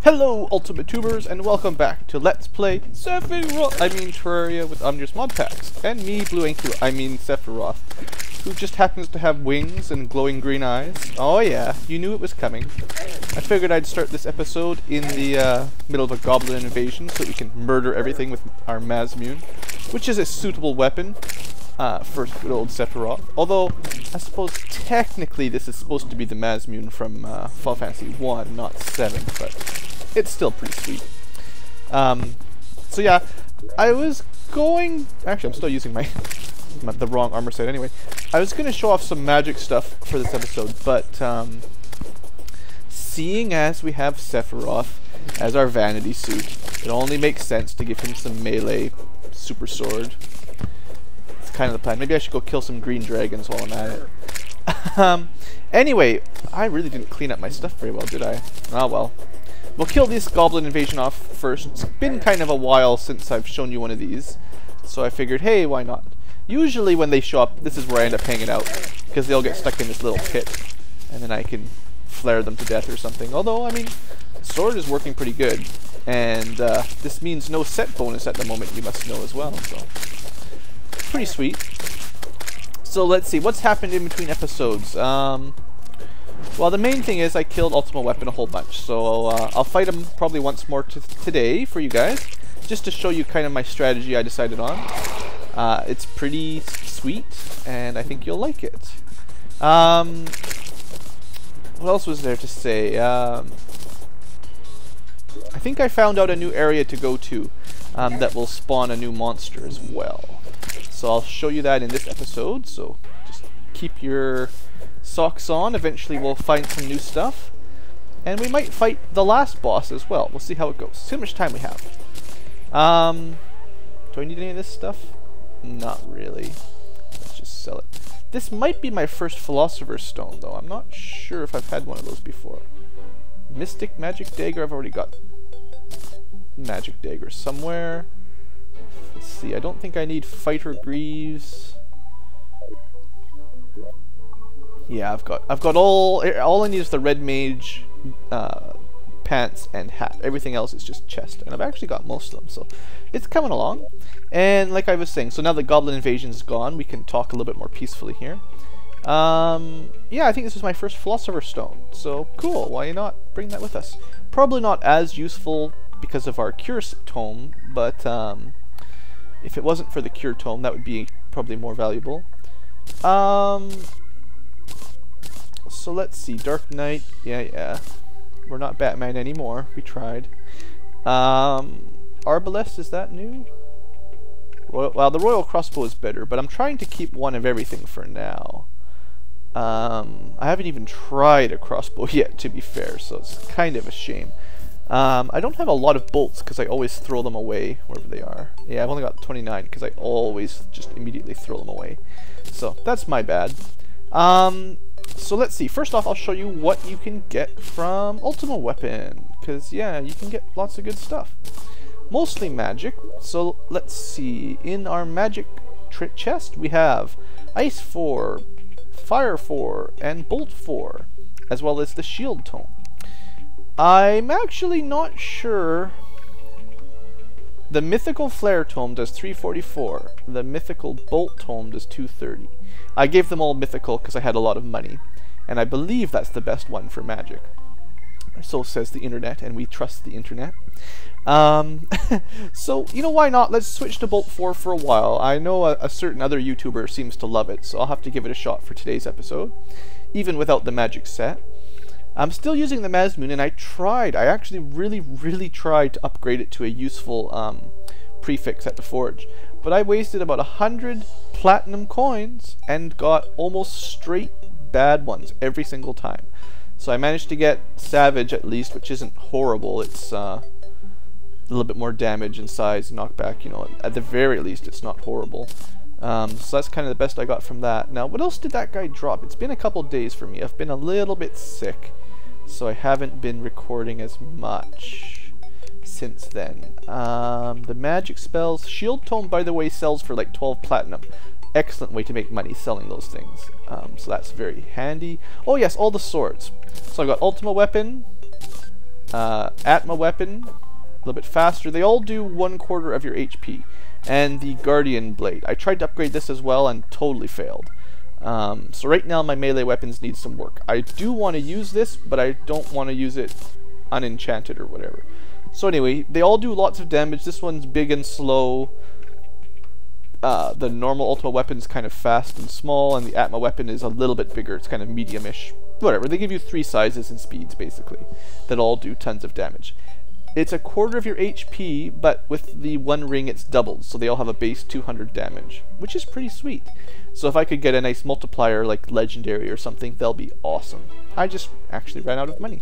Hello Ultima Tubers and welcome back to Let's Play Terraria with Omnir's Modpacks. And me, Blue Ink, Sephiroth, who just happens to have wings and glowing green eyes. Oh yeah, you knew it was coming. I figured I'd start this episode in the middle of a goblin invasion so we can murder everything with our Mazmune, which is a suitable weapon for good old Sephiroth. Although, I suppose technically this is supposed to be the Mazmune from Final Fantasy 1, not 7, but it's still pretty sweet. So yeah, I was going... Actually, I'm still using the wrong armor set anyway. I was going to show off some magic stuff for this episode, but seeing as we have Sephiroth as our vanity suit, it only makes sense to give him some melee super sword. It's kind of the plan. Maybe I should go kill some green dragons while I'm at it. Anyway, I really didn't clean up my stuff very well, did I? Ah well. We'll kill this goblin invasion off first. It's been kind of a while since I've shown you one of these, so I figured, hey, why not? Usually when they show up, this is where I end up hanging out, because they'll get stuck in this little pit, and then I can flare them to death or something. Although, I mean, the sword is working pretty good, and this means no set bonus at the moment, you must know as well, so pretty sweet. So let's see, what's happened in between episodes? Well, the main thing is I killed Ultima Weapon a whole bunch, so I'll fight him probably once more today for you guys, just to show you kind of my strategy I decided on. It's pretty sweet, and I think you'll like it. What else was there to say? I think I found out a new area to go to that will spawn a new monster as well. So I'll show you that in this episode, so just keep your socks on. Eventually we'll find some new stuff, and we might fight the last boss as well. We'll see how it goes. See how much time we have. Do I need any of this stuff? Not really. Let's just sell it. This might be my first Philosopher's Stone, though. I'm not sure if I've had one of those before. Mystic Magic Dagger. I've already got Magic Dagger somewhere. Let's see. I don't think I need Fighter Greaves. Yeah, I've got all I need is the red mage pants and hat. Everything else is just chest, and I've actually got most of them, so it's coming along. And like I was saying, so now the goblin invasion is gone, we can talk a little bit more peacefully here. Yeah, I think this is my first Philosopher's Stone, so cool. Why not bring that with us? Probably not as useful because of our Cure Tome, but if it wasn't for the Cure Tome, that would be probably more valuable. So let's see, Dark Knight, yeah. We're not Batman anymore, we tried. Arbalest, is that new? Well, the Royal Crossbow is better, but I'm trying to keep one of everything for now. I haven't even tried a crossbow yet, to be fair, so it's kind of a shame. I don't have a lot of bolts, because I always throw them away, wherever they are. Yeah, I've only got 29, because I always just immediately throw them away. So, that's my bad. So let's see, first off I'll show you what you can get from Ultima Weapon, because yeah, you can get lots of good stuff. Mostly magic, so let's see, in our magic chest we have Ice 4, Fire 4, and Bolt 4, as well as the Shield Tome. I'm actually not sure. The Mythical Flare Tome does 344, the Mythical Bolt Tome does 230. I gave them all mythical because I had a lot of money, and I believe that's the best one for magic. So says the internet, and we trust the internet. So, you know, why not? Let's switch to Bolt 4 for a while. I know a certain other YouTuber seems to love it, so I'll have to give it a shot for today's episode, even without the magic set. I'm still using the Mazmune, and I actually really tried to upgrade it to a useful prefix at the forge, but I wasted about 100 platinum coins and got almost straight bad ones every single time. So I managed to get Savage at least, which isn't horrible. It's a little bit more damage and size and knockback, you know, at the very least it's not horrible. So that's kind of the best I got from that. Now, what else did that guy drop? It's been a couple days for me. I've been a little bit sick, so I haven't been recording as much since then. The magic spells. Shield Tome, by the way, sells for like 12 platinum. Excellent way to make money selling those things. So that's very handy. Oh yes, all the swords. So I've got Ultima Weapon, Atma weapon, a little bit faster. They all do 1/4 of your HP. And the Guardian Blade. I tried to upgrade this as well and totally failed. So right now my melee weapons need some work. I do want to use this, but I don't want to use it unenchanted or whatever. So anyway, they all do lots of damage. This one's big and slow. The normal Ultima weapon's kind of fast and small, and the Atma weapon is a little bit bigger. It's kind of medium-ish. Whatever, they give you 3 sizes and speeds, basically, that all do tons of damage. It's 1/4 of your HP, but with the one ring it's doubled, so they all have a base 200 damage, which is pretty sweet. So if I could get a nice multiplier like Legendary or something, they'll be awesome. I just actually ran out of money.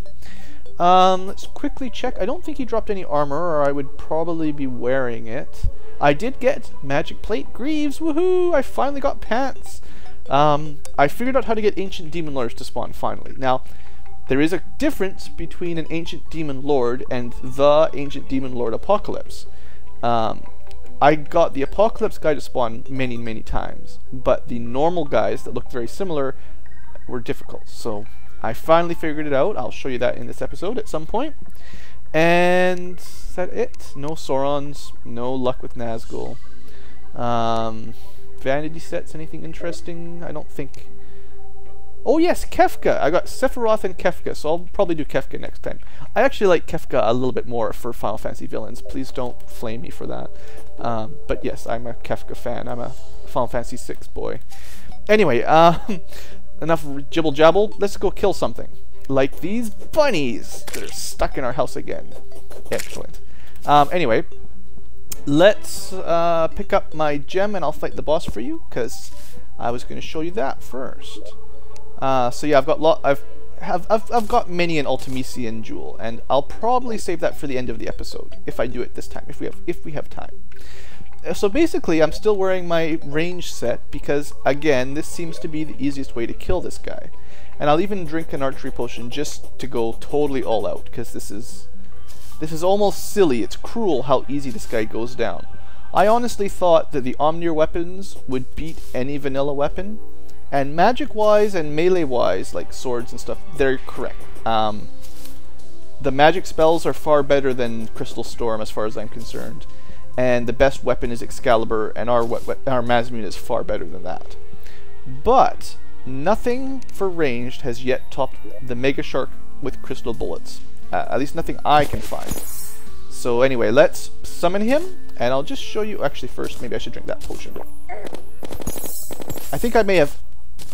Let's quickly check. I don't think he dropped any armor, or I would probably be wearing it. I did get Magic Plate Greaves, woohoo! I finally got pants! I figured out how to get Ancient Demon Lords to spawn, finally. Now, there is a difference between an Ancient Demon Lord and the Ancient Demon Lord Apocalypse. I got the Apocalypse guy to spawn many, many times, but the normal guys that looked very similar were difficult, so I finally figured it out. I'll show you that in this episode at some point. And is that it? No Saurons, no luck with Nazgul. Vanity sets, anything interesting? I don't think. Oh yes, Kefka! I got Sephiroth and Kefka, so I'll probably do Kefka next time. I actually like Kefka a little bit more for Final Fantasy villains. Please don't flame me for that. But yes, I'm a Kefka fan. I'm a Final Fantasy VI boy. Anyway, enough jibble jabble. Let's go kill something. Like these bunnies that are stuck in our house again. Excellent. Anyway, let's pick up my gem and I'll fight the boss for you, because I was going to show you that first. So yeah, I've got many an Ultimisian jewel, and I'll probably save that for the end of the episode if I do it this time, if we have time. So basically, I'm still wearing my range set because, again, this seems to be the easiest way to kill this guy. And I'll even drink an archery potion just to go totally all out, because this is almost silly. It's cruel how easy this guy goes down. I honestly thought that the Omnir weapons would beat any vanilla weapon, and magic-wise and melee-wise, like swords and stuff, they're correct. The magic spells are far better than Crystal Storm as far as I'm concerned, and the best weapon is Excalibur, and our Mazmune is far better than that. But nothing for ranged has yet topped the Mega Shark with crystal bullets. At least nothing I can find. So anyway, let's summon him, and I'll just show you. Actually, first, maybe I should drink that potion. I think I may have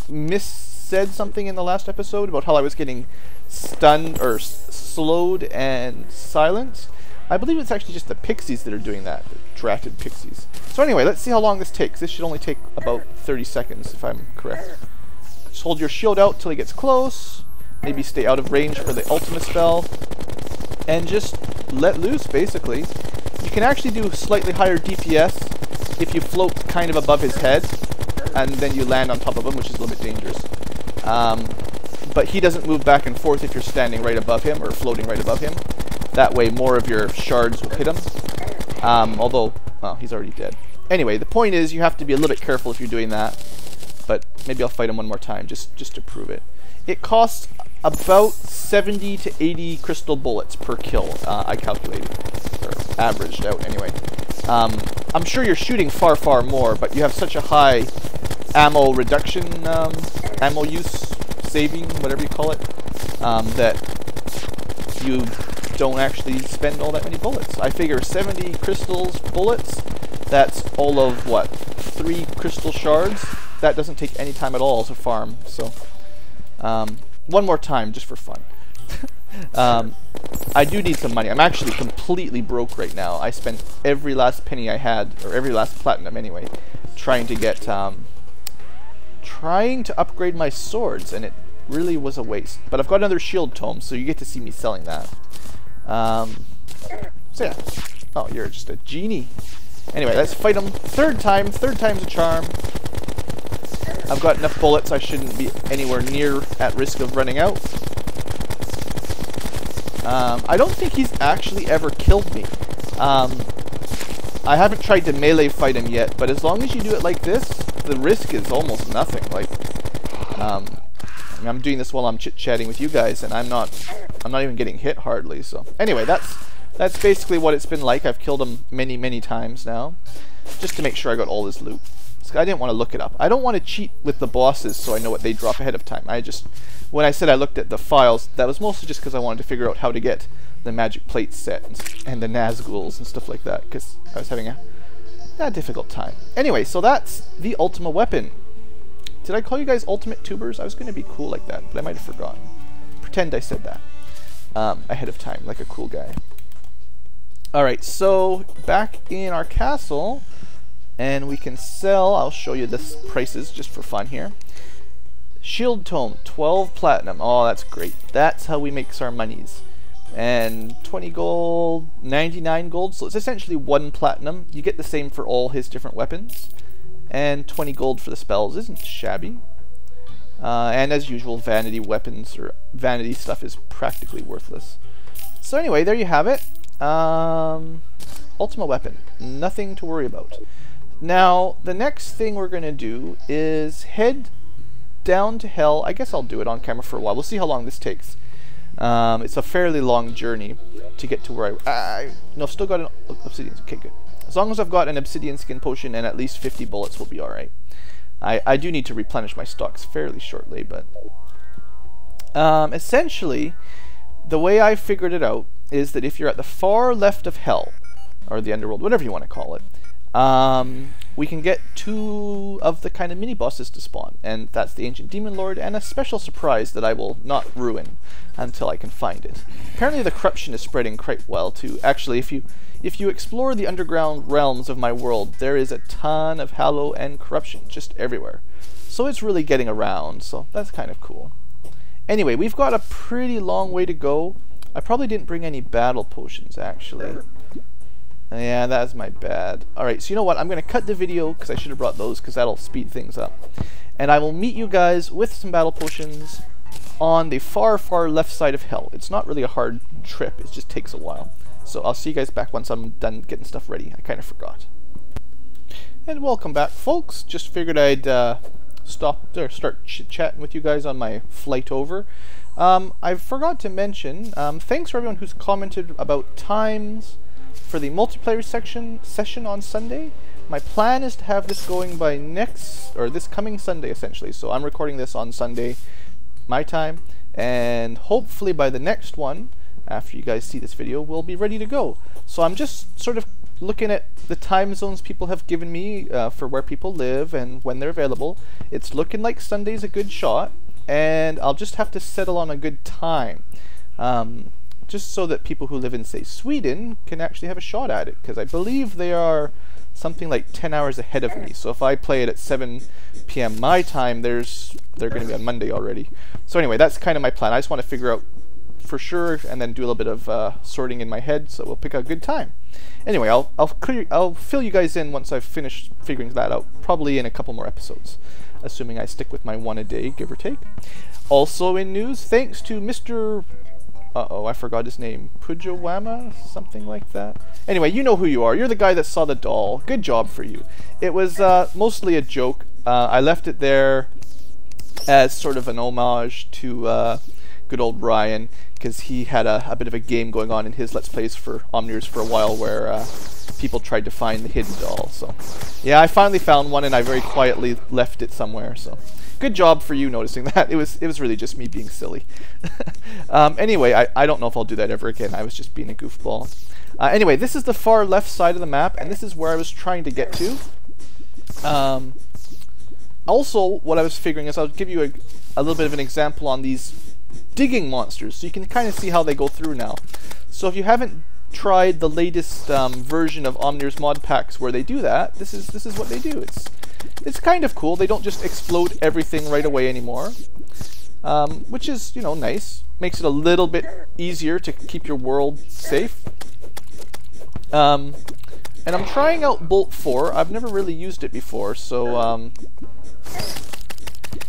missaid something in the last episode about how I was getting stunned or slowed and silenced. I believe it's actually just the pixies that are doing that, the dratted pixies. So anyway, let's see how long this takes. This should only take about 30 seconds, if I'm correct. Just hold your shield out till he gets close. Maybe stay out of range for the ultimate spell. And just let loose, basically. You can actually do slightly higher DPS if you float kind of above his head, and then you land on top of him, which is a little bit dangerous. But he doesn't move back and forth if you're standing right above him, or floating right above him. That way more of your shards will hit him. Although, well, he's already dead. Anyway, the point is you have to be a little bit careful if you're doing that. But maybe I'll fight him one more time, just to prove it. It costs about 70 to 80 crystal bullets per kill, I calculated. Or averaged out, anyway. I'm sure you're shooting far, far more, but you have such a high ammo reduction, ammo use, saving, whatever you call it, that you don't actually spend all that many bullets. I figure 70 crystals bullets, that's all of, what, 3 crystal shards? That doesn't take any time at all to farm, so one more time just for fun. I do need some money. I'm actually completely broke right now. I spent every last penny I had, or every last platinum anyway, trying to get trying to upgrade my swords, and it really was a waste. But I've got another shield tome, so you get to see me selling that. So yeah. Oh, you're just a genie. Anyway, let's fight him. Third time's a charm. I've got enough bullets, I shouldn't be anywhere near at risk of running out. I don't think he's actually ever killed me. I haven't tried to melee fight him yet, but as long as you do it like this, the risk is almost nothing. Like, mean, I'm doing this while I'm chit-chatting with you guys, and I'm not even getting hit hardly. So anyway, that's basically what it's been like. I've killed him many times now, just to make sure I got all his loot. I didn't want to look it up. I don't want to cheat with the bosses so I know what they drop ahead of time. When I said I looked at the files, that was mostly just because I wanted to figure out how to get the magic plate set and the Nazguls and stuff like that, because I was having a difficult time. Anyway, so that's the Ultima weapon. Did I call you guys Ultimate Tubers? I was going to be cool like that, but I might have forgotten. Pretend I said that ahead of time, like a cool guy. Alright, so back in our castle, and we can sell, I'll show you the prices just for fun here. Shield Tome, 12 platinum. Oh, that's great. That's how we make our monies. And 20 gold, 99 gold, so it's essentially 1 platinum. You get the same for all his different weapons. And 20 gold for the spells isn't shabby. And as usual, vanity weapons or vanity stuff is practically worthless. So anyway, there you have it. Ultima weapon. Nothing to worry about. Now, the next thing we're going to do is head down to hell. I guess I'll do it on camera for a while. We'll see how long this takes. It's a fairly long journey to get to where no, I've still got an obsidian. Okay, good. As long as I've got an obsidian skin potion and at least 50 bullets, we'll be alright. I do need to replenish my stocks fairly shortly, but essentially, the way I figured it out is that if you're at the far left of hell, or the underworld, whatever you want to call it, we can get 2 of the kind of mini-bosses to spawn, and that's the Ancient Demon Lord and a special surprise that I will not ruin until I can find it. Apparently the corruption is spreading quite well too. Actually, if you explore the underground realms of my world, there is a ton of hallow and corruption just everywhere. So it's really getting around, so that's kind of cool. Anyway, we've got a pretty long way to go. I probably didn't bring any battle potions, actually. Yeah, that's my bad. Alright, so you know what? I'm going to cut the video, because I should have brought those, because that'll speed things up. And I will meet you guys with some battle potions on the far left side of hell. It's not really a hard trip, it just takes a while. So I'll see you guys back once I'm done getting stuff ready. I kind of forgot. And welcome back, folks. Just figured I'd start chit-chatting with you guys on my flight over. I forgot to mention, thanks for everyone who's commented about times for the multiplayer session on Sunday. My plan is to have this going by this coming Sunday, essentially. So I'm recording this on Sunday, my time, and hopefully by the next one, after you guys see this video, we'll be ready to go. So I'm just sort of looking at the time zones people have given me for where people live and when they're available. It's looking like Sunday's a good shot, and I'll just have to settle on a good time. Just so that people who live in, say, Sweden can actually have a shot at it, because I believe they are something like 10 hours ahead of me. So if I play it at 7 p.m. my time, they're going to be on Monday already. So anyway, that's kind of my plan. I just want to figure out for sure, and then do a little bit of sorting in my head, so we'll pick a good time. Anyway, I'll fill you guys in once I've finished figuring that out, probably in a couple more episodes, assuming I stick with my 1 a day, give or take. Also in news, thanks to Mr. Uh-oh, I forgot his name. Pujawama? Something like that. Anyway, you know who you are. You're the guy that saw the doll. Good job for you. It was mostly a joke. I left it there as sort of an homage to good old Ryan, because he had a bit of a game going on in his Let's Plays for Omnirs for a while where people tried to find the hidden doll. So, yeah, I finally found one, and I very quietly left it somewhere, so... Good job for you noticing that. It was really just me being silly. Anyway, I don't know if I'll do that ever again. I was just being a goofball. Anyway, this is the far left side of the map, and this is where I was trying to get to. Also, what I was figuring is I'll give you a little bit of an example on these digging monsters, so you can kind of see how they go through now. So if you haven't tried the latest version of Omnir's Modpacks where they do that, this is what they do. It's kind of cool. They don't just explode everything right away anymore, which is, you know, nice. Makes it a little bit easier to keep your world safe. And I'm trying out Bolt 4. I've never really used it before, so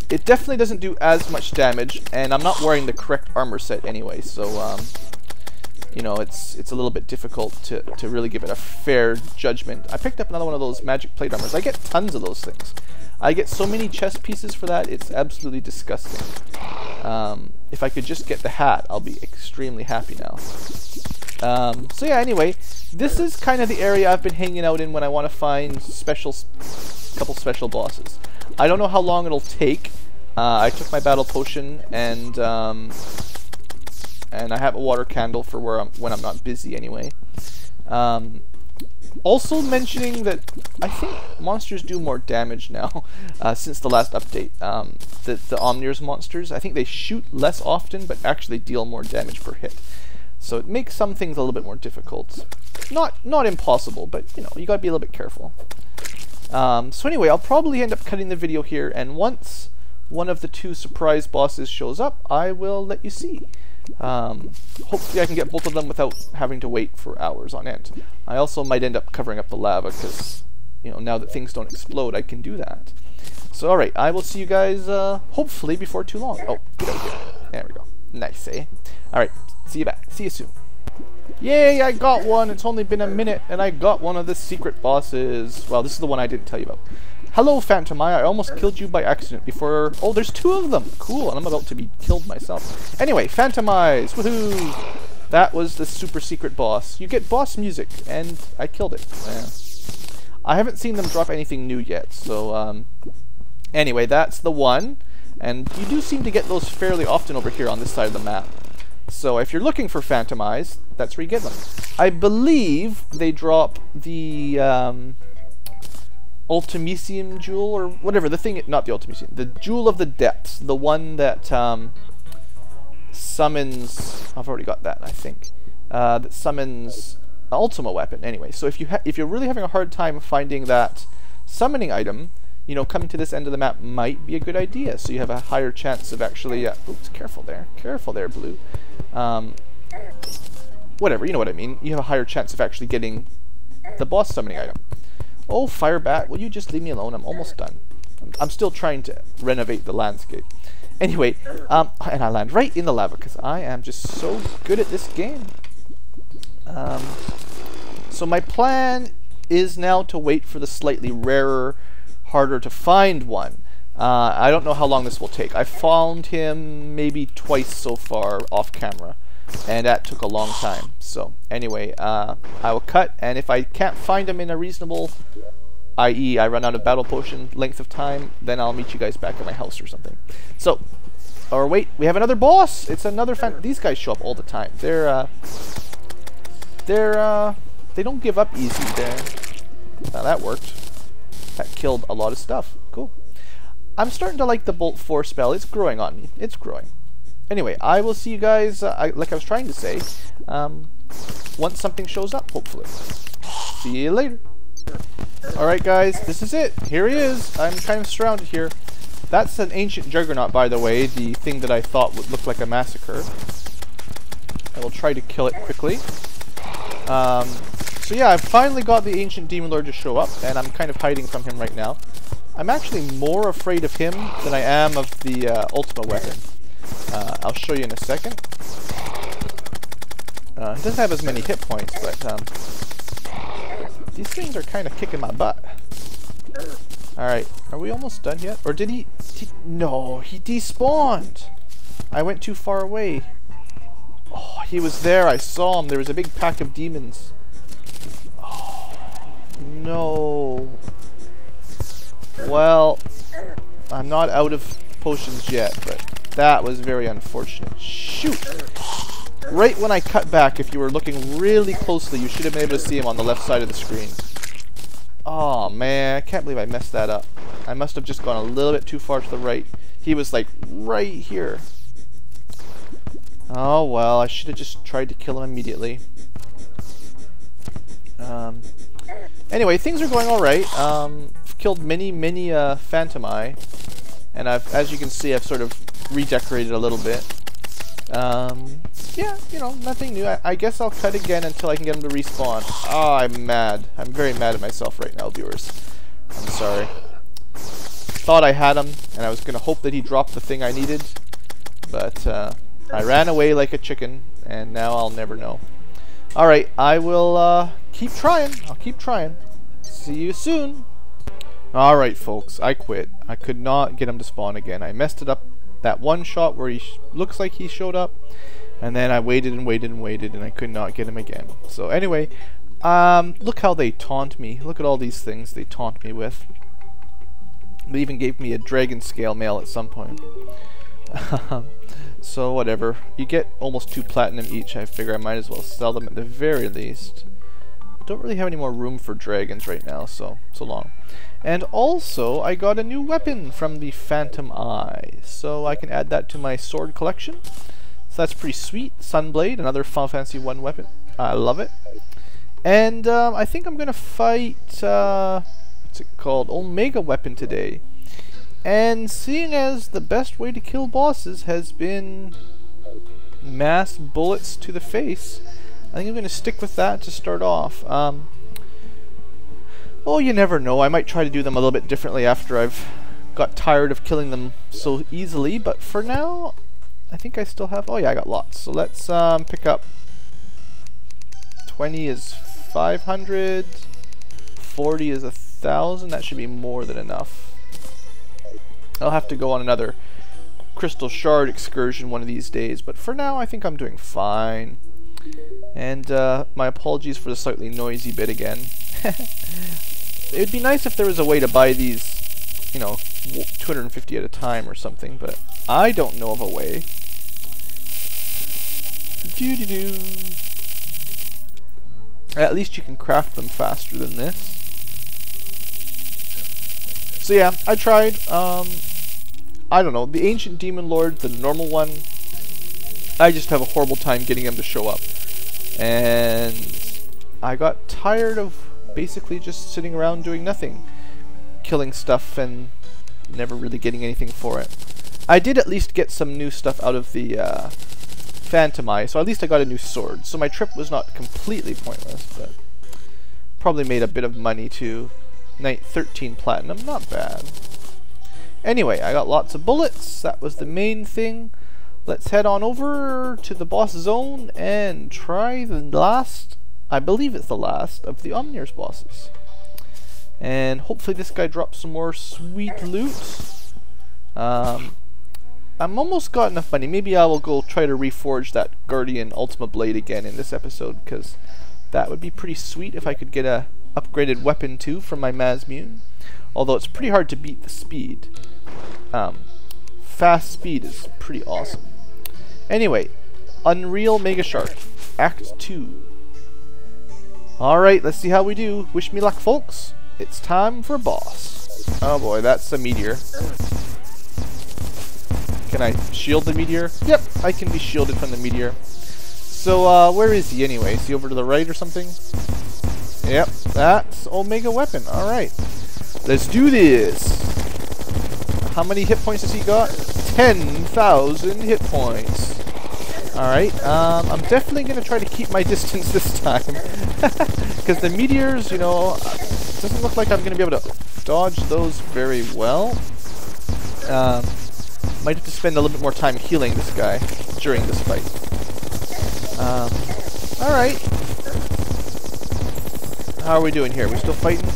it definitely doesn't do as much damage, and I'm not wearing the correct armor set anyway, so you know, it's a little bit difficult to really give it a fair judgment. I picked up another one of those magic plate armors. I get tons of those things. I get so many chest pieces for that, it's absolutely disgusting. If I could just get the hat, I'll be extremely happy now. So yeah, anyway, this is kind of the area I've been hanging out in when I want to find couple special bosses. I don't know how long it'll take. I took my battle potion and I have a water candle for when I'm not busy anyway. Also mentioning that I think monsters do more damage now since the last update. The Omnir's monsters, I think they shoot less often but actually deal more damage per hit. So it makes some things a little bit more difficult. Not impossible, but you know, you gotta be a little bit careful. So anyway, I'll probably end up cutting the video here, and once one of the 2 surprise bosses shows up, I will let you see. Hopefully I can get both of them without having to wait for hours on end. I also might end up covering up the lava because, you know, now that things don't explode, I can do that. So alright, I will see you guys hopefully before too long. Oh, get out here. There we go. Nice, eh? Alright, see you back. See you soon. Yay, I got one! It's only been a minute and I got one of the secret bosses. Well, this is the one I didn't tell you about. Hello, Phantom Eye. I almost killed you by accident before... Oh, there's 2 of them! Cool, and I'm about to be killed myself. Anyway, Phantom Eyes! Woohoo! That was the super secret boss. You get boss music, and I killed it. Yeah. I haven't seen them drop anything new yet, so... Anyway, that's the one. And you do seem to get those fairly often over here on this side of the map. So if you're looking for Phantom Eyes, that's where you get them. I believe they drop the... Ultimisium jewel, or whatever, the thing, not the Ultimisium, the Jewel of the Depths, the one that summons, I've already got that, I think, that summons an Ultima weapon. Anyway, so if you're really having a hard time finding that summoning item, you know, coming to this end of the map might be a good idea, so you have a higher chance of actually, oops, careful there, Blue, whatever, you know what I mean, you have a higher chance of actually getting the boss summoning item. Oh, Firebat, will you just leave me alone? I'm almost done. I'm still trying to renovate the landscape. Anyway, and I land right in the lava because I am just so good at this game. So my plan is now to wait for the slightly rarer, harder to find one. I don't know how long this will take. I found him maybe twice so far off camera, and that took a long time. So anyway, I will cut, and if I can't find him in a reasonable, i.e. I run out of battle potion length of time, then I'll meet you guys back at my house or something. So, or wait, we have another boss! It's another these guys show up all the time. They don't give up easy there. Now that worked. That killed a lot of stuff. Cool. I'm starting to like the Bolt 4 spell. It's growing on me. It's growing. Anyway, I will see you guys, like I was trying to say, once something shows up, hopefully. See you later. Alright guys, this is it. Here he is. I'm kind of surrounded here. That's an ancient juggernaut, by the way, the thing that I thought would look like a massacre. I will try to kill it quickly. So yeah, I've finally got the ancient demon lord to show up, and I'm kind of hiding from him right now. I'm actually more afraid of him than I am of the Ultima weapon. I'll show you in a second. He doesn't have as many hit points, but these things are kind of kicking my butt. Alright, are we almost done yet? Or did he... No, he despawned! I went too far away. Oh, he was there, I saw him. There was a big pack of demons. Oh, no. Well, I'm not out of potions yet, but that was very unfortunate. Shoot! Right when I cut back, if you were looking really closely, you should have been able to see him on the left side of the screen. Oh man, I can't believe I messed that up. I must have just gone a little bit too far to the right. He was like right here. Oh well, I should have just tried to kill him immediately. Anyway, things are going alright. I've killed many Phantom Eye. And as you can see, I've sort of redecorated a little bit. Yeah, you know, nothing new. I guess I'll cut again until I can get him to respawn. Oh, I'm mad. I'm very mad at myself right now, viewers. I'm sorry. Thought I had him, and I was going to hope that he dropped the thing I needed. But I ran away like a chicken, and now I'll never know. Alright, I will keep trying. I'll keep trying. See you soon. Alright folks, I quit. I could not get him to spawn again. I messed it up that one shot where he looks like he showed up, and then I waited and waited and waited, and I could not get him again. So anyway, look how they taunt me. Look at all these things they taunt me with. They even gave me a dragon scale mail at some point. So whatever. You get almost 2 platinum each. I figure I might as well sell them at the very least. Don't really have any more room for dragons right now, so long. And also, I got a new weapon from the Phantom Eye, so I can add that to my sword collection. So that's pretty sweet. Sunblade, another Final Fantasy 1 weapon. I love it. And I think I'm gonna fight what's it called? Omega weapon today. And seeing as the best way to kill bosses has been mass bullets to the face, I think I'm going to stick with that to start off. Oh, you never know. I might try to do them a little bit differently after I've got tired of killing them so easily. But for now, I think I still have... Oh yeah, I got lots. So let's pick up... 20 is 500. 40 is 1,000. That should be more than enough. I'll have to go on another crystal shard excursion one of these days, but for now I think I'm doing fine. And my apologies for the slightly noisy bit again. It would be nice if there was a way to buy these, you know, 250 at a time or something, but I don't know of a way. Doo-doo-doo. At least you can craft them faster than this. So yeah, I tried. I don't know, the Ancient Demon Lord, the normal one, I just have a horrible time getting him to show up. And I got tired of basically just sitting around doing nothing. Killing stuff and never really getting anything for it. I did at least get some new stuff out of the Phantom Eye, so at least I got a new sword. So my trip was not completely pointless, but probably made a bit of money too. 13 platinum, not bad. Anyway, I got lots of bullets. That was the main thing. Let's head on over to the boss zone and try the last, I believe it's the last, of the Omnir's bosses. And hopefully this guy drops some more sweet loot. I'm almost got enough money. Maybe I will go try to reforge that Guardian Ultima blade again in this episode, because that would be pretty sweet if I could get a upgraded weapon too from my Mazmune. Although it's pretty hard to beat the speed. Fast speed is pretty awesome. Anyway, Unreal Mega Shark, Act 2. Alright, let's see how we do. Wish me luck, folks. It's time for boss. Oh boy, that's a meteor. Can I shield the meteor? Yep, I can be shielded from the meteor. So, where is he anyway? Is he over to the right or something? Yep, that's Omega Weapon. Alright. Let's do this! How many hit points has he got? 10,000 hit points. Alright, I'm definitely going to try to keep my distance this time. Because the meteors, you know, doesn't look like I'm going to be able to dodge those very well. Might have to spend a little bit more time healing this guy during this fight. Alright. How are we doing here? We still fighting?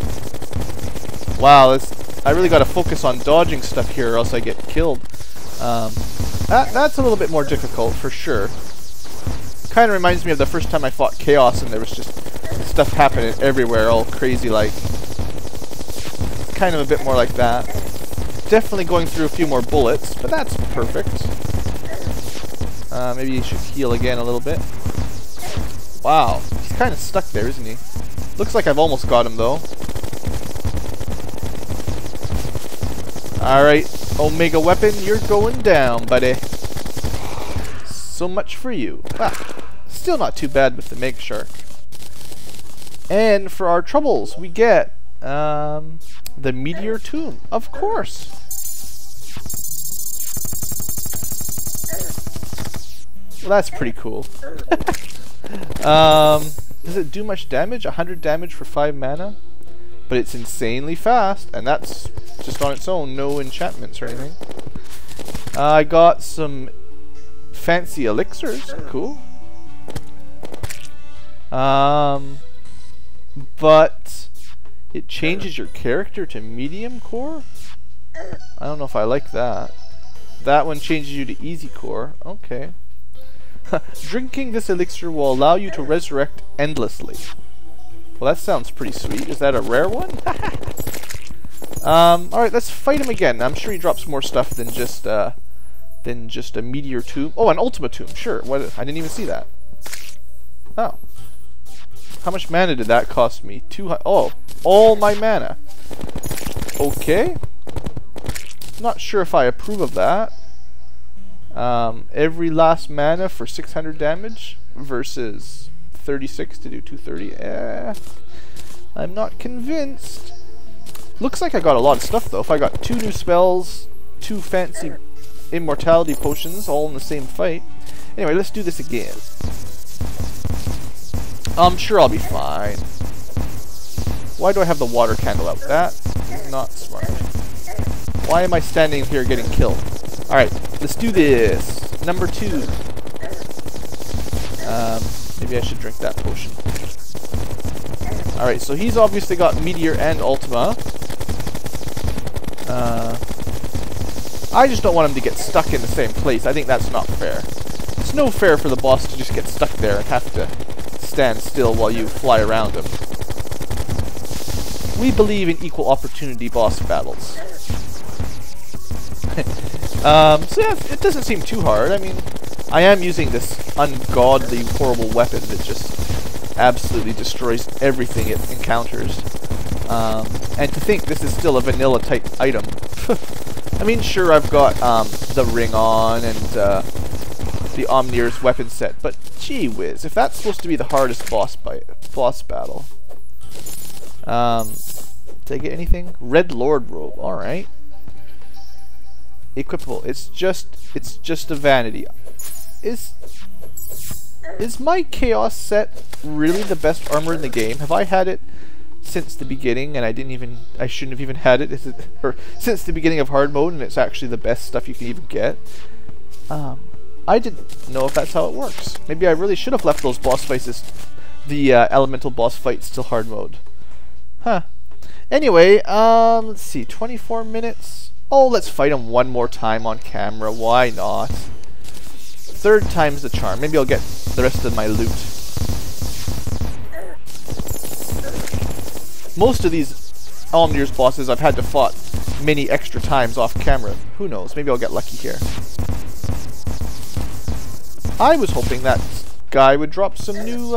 Wow, I really got to focus on dodging stuff here or else I get killed. That's a little bit more difficult for sure. Kind of reminds me of the first time I fought Chaos and there was just stuff happening everywhere, all crazy like. Kind of a bit more like that. Definitely going through a few more bullets, but that's perfect. Maybe you should heal again a little bit. Wow, he's kind of stuck there, isn't he? Looks like I've almost got him though. Alright, Omega Weapon, you're going down, buddy. So much for you. Ah, still not too bad with the Mega Shark. And for our troubles, we get the Meteor Tomb, of course. Well, that's pretty cool. Does it do much damage? 100 damage for 5 mana? But it's insanely fast, and that's just on its own, no enchantments or anything. I got some fancy elixirs, cool. But It changes your character to medium core? I don't know if I like that. That one changes you to easy core. Okay. Drinking this elixir will allow you to resurrect endlessly. Well, that sounds pretty sweet. Is that a rare one? Alright, let's fight him again. I'm sure he drops more stuff than just a meteor tomb. Oh, an Ultima tomb. Sure. What? I didn't even see that. Oh. How much mana did that cost me? 200. Oh, all my mana. Okay. Not sure if I approve of that. Every last mana for 600 damage versus 36 to do 230. I'm not convinced. Looks like I got a lot of stuff though. If I got 2 new spells, 2 fancy immortality potions all in the same fight. Anyway, let's do this again. I'm sure I'll be fine. Why do I have the water candle out? That is not smart. Why am I standing here getting killed? Alright, let's do this. Number 2. Maybe I should drink that potion. Alright, so he's obviously got Meteor and Ultima. I just don't want him to get stuck in the same place. I think that's not fair. It's no fair for the boss to just get stuck there and have to stand still while you fly around him. We believe in equal opportunity boss battles. So yeah, it doesn't seem too hard. I mean, I am using this ungodly, horrible weapon that just absolutely destroys everything it encounters. And to think this is still a vanilla type item. I mean, sure, I've got the ring on and the Omnir's weapon set, but gee whiz, if that's supposed to be the hardest boss battle. Did I get anything? Red Lord robe. All right. Equipable. It's just a vanity. Is my Chaos set really the best armor in the game? Have I had it since the beginning and I shouldn't have even had it? Is it, or since the beginning of hard mode and it's actually the best stuff you can even get? I didn't know if that's how it works. Maybe I really should have left those boss fights, the elemental boss fights, till hard mode. Huh. Anyway, let's see, 24 minutes. Oh, let's fight him one more time on camera. Why not? 3rd time's the charm. Maybe I'll get the rest of my loot. Most of these Omnir's bosses I've had to fight many extra times off camera. Who knows? Maybe I'll get lucky here. I was hoping that guy would drop some new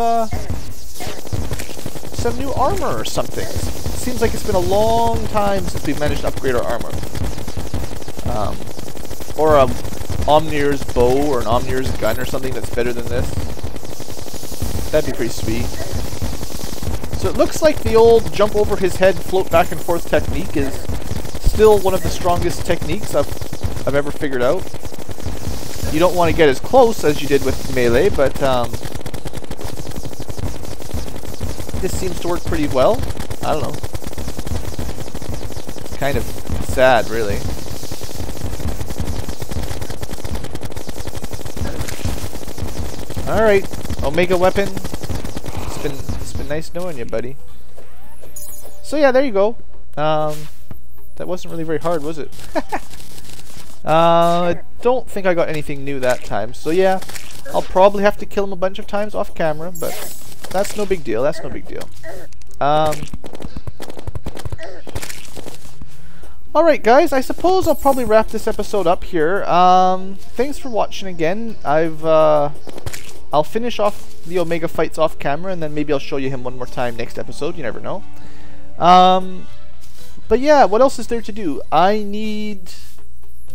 armor or something. Seems like it's been a long time since we've managed to upgrade our armor. Or a Omnir's bow or an Omnir's gun or something that's better than this. That'd be pretty sweet. So it looks like the old jump over his head, float back and forth technique is still one of the strongest techniques I've ever figured out. You don't want to get as close as you did with melee, but this seems to work pretty well. I don't know. Kind of sad, really. Alright, Omega weapon. It's been nice knowing you, buddy. So yeah, there you go. That wasn't really very hard, was it? I don't think I got anything new that time. So yeah, I'll probably have to kill him a bunch of times off camera, but that's no big deal. That's no big deal. Alright guys, I suppose I'll probably wrap this episode up here. Thanks for watching again. I'll finish off the Omega fights off camera, and then maybe I'll show you him one more time next episode. You never know. But yeah, what else is there to do? I need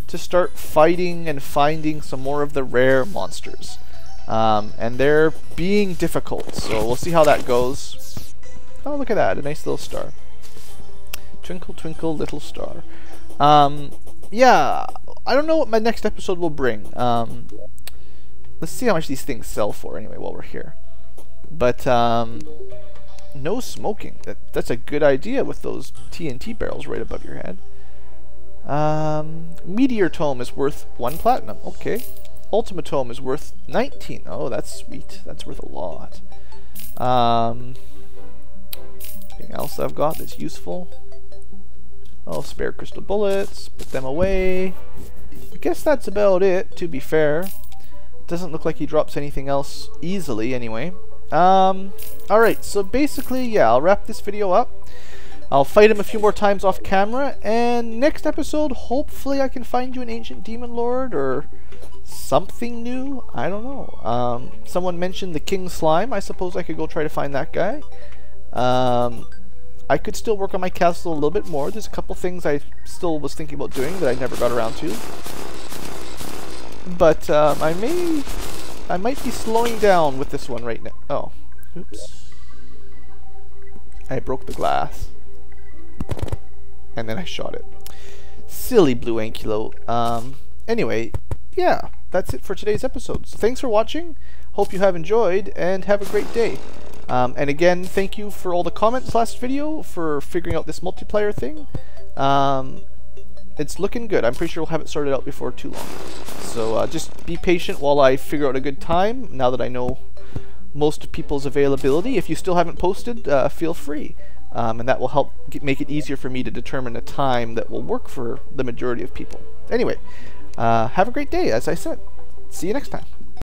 to start fighting and finding some more of the rare monsters. And they're being difficult, so we'll see how that goes. Oh, look at that, a nice little star. Twinkle, twinkle, little star. Yeah, I don't know what my next episode will bring. Let's see how much these things sell for anyway while we're here. But, no smoking. That's a good idea with those TNT barrels right above your head. Meteor Tome is worth 1 platinum. Okay. Ultima Tome is worth 19. Oh, that's sweet. That's worth a lot. Anything else I've got that's useful? Oh, spare crystal bullets. Put them away. I guess that's about it, to be fair. Doesn't look like he drops anything else easily, anyway. Alright, so basically, yeah, I'll wrap this video up. I'll fight him a few more times off camera, and next episode, hopefully I can find you an Ancient Demon Lord, or something new. I don't know. Someone mentioned the King Slime. I suppose I could go try to find that guy. I could still work on my castle a little bit more. There's a couple things I still was thinking about doing that I never got around to. But I might be slowing down with this one right now. Oh, oops. I broke the glass. And then I shot it. Silly blue ankylo. Anyway, yeah, that's it for today's episode. So thanks for watching. Hope you have enjoyed, and have a great day. And again, thank you for all the comments last video, for figuring out this multiplayer thing. It's looking good. I'm pretty sure we'll have it sorted out before too long. So just be patient while I figure out a good time, now that I know most people's availability. If you still haven't posted, feel free. And that will help make it easier for me to determine a time that will work for the majority of people. Anyway, have a great day, as I said. See you next time.